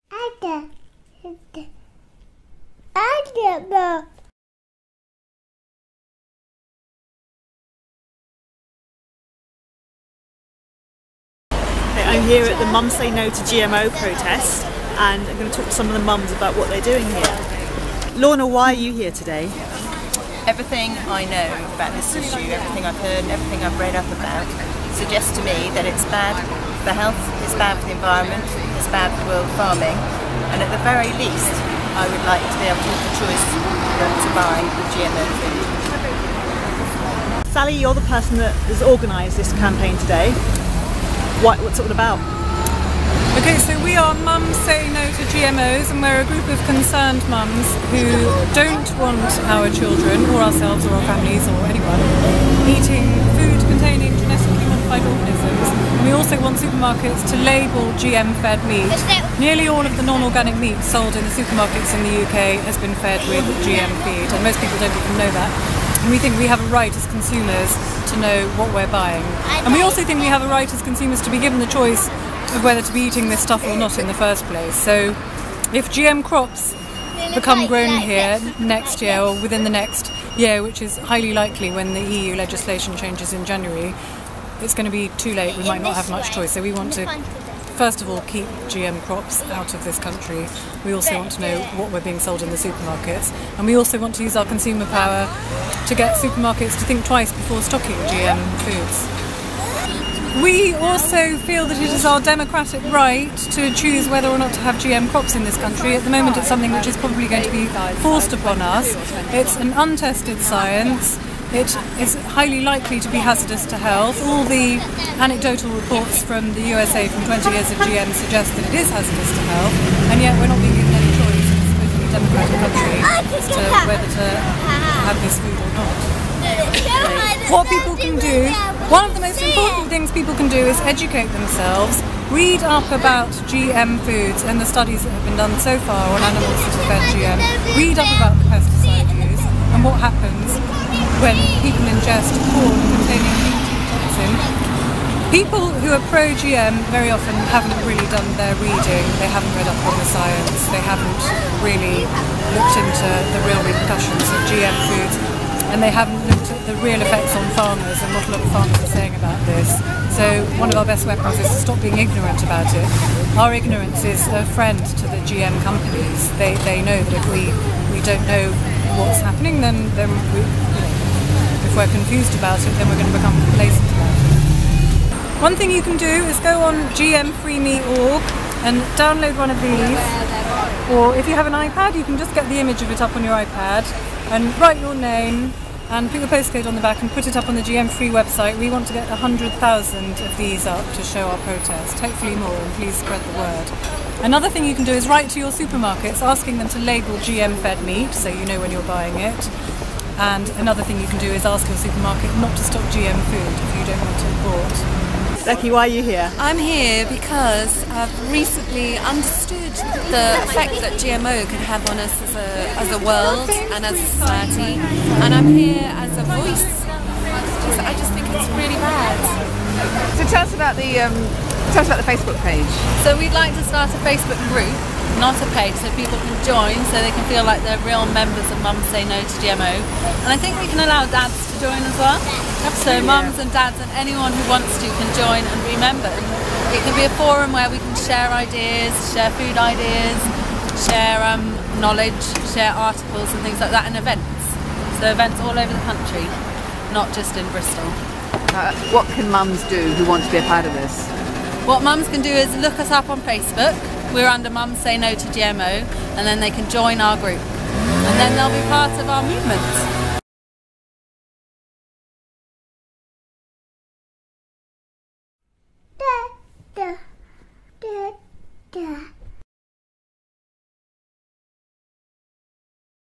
I'm here at the Mums Say No to GMO protest, and I'm going to talk to some of the mums about what they're doing here. Lorna, why are you here today? Everything I know about this issue, everything I've heard and everything I've read up about suggests to me that it's bad for health, it's bad for the environment, it's bad for world farming, and at the very least I would like to be able to have the choice to buy GMO food. Sally, you're the person that has organised this campaign today. What's it all about? Okay, so we are Mums Say No to GMOs, and we're a group of concerned mums who don't want our children, or ourselves, or our families, or anyone, eating food containing genetically modified organisms. And we also want supermarkets to label GM-fed meat. Nearly all of the non-organic meat sold in the supermarkets in the UK has been fed with GM feed, and most people don't even know that. And we think we have a right as consumers to know what we're buying. And we also think we have a right as consumers to be given the choice of whether to be eating this stuff or not in the first place. So if GM crops become grown here next year or within the next year, which is highly likely when the EU legislation changes in January, it's going to be too late. We might not have much choice. So we want to first of all keep GM crops out of this country. We also want to know what we're being sold in the supermarkets, and we also want to use our consumer power to get supermarkets to think twice before stocking GM foods. We also feel that it is our democratic right to choose whether or not to have GM crops in this country. At the moment it's something which is probably going to be forced upon us. It's an untested science. It is highly likely to be hazardous to health. All the anecdotal reports from the USA from 20 years of GM suggest that it is hazardous to health, and yet we're not being given any choice in a supposedly democratic country as to whether to have this food or not. What people can do, one of the most important things people can do is educate themselves, read up about GM foods and the studies that have been done so far on animals that are fed GM, read up about the pesticide use and what happens when people ingest corn containing meat toxin. People who are pro-GM very often haven't really done their reading, they haven't read up on the science, they haven't really looked into the real repercussions of GM foods, and they haven't looked at the real effects on farmers and what a lot of farmers are saying about this. So one of our best weapons is to stop being ignorant about it. Our ignorance is a friend to the GM companies. They know that if we don't know what's happening, then we, if we're confused about it, then we're going to become complacent about it. One thing you can do is go on gmfreemeat.org and download one of these, or if you have an iPad you can just get the image of it up on your iPad and write your name and put your postcode on the back and put it up on the GM Free website. We want to get 100,000 of these up to show our protest, hopefully more, and please spread the word. Another thing you can do is write to your supermarkets asking them to label GM fed meat so you know when you're buying it. And another thing you can do is ask your supermarket not to stock GM food if you don't want it bought. Becky, why are you here? I'm here because I've recently understood the effect that GMO can have on us as a world and as a society, and I'm here as a voice. I just think it's really bad. So tell us about the Facebook page. So we'd like to start a Facebook group, not a page, so people can join, so they can feel like they're real members of Mums Say No to GMO. And I think we can allow dads to join as well. So mums and dads and anyone who wants to can join and be members. It can be a forum where we can share ideas, share food ideas, share knowledge, share articles and things like that, and events. So events all over the country, not just in Bristol. What can mums do who want to be a part of this? What mums can do is look us up on Facebook. We're under Mums Say No to GMO, and then they can join our group. And then they'll be part of our movement.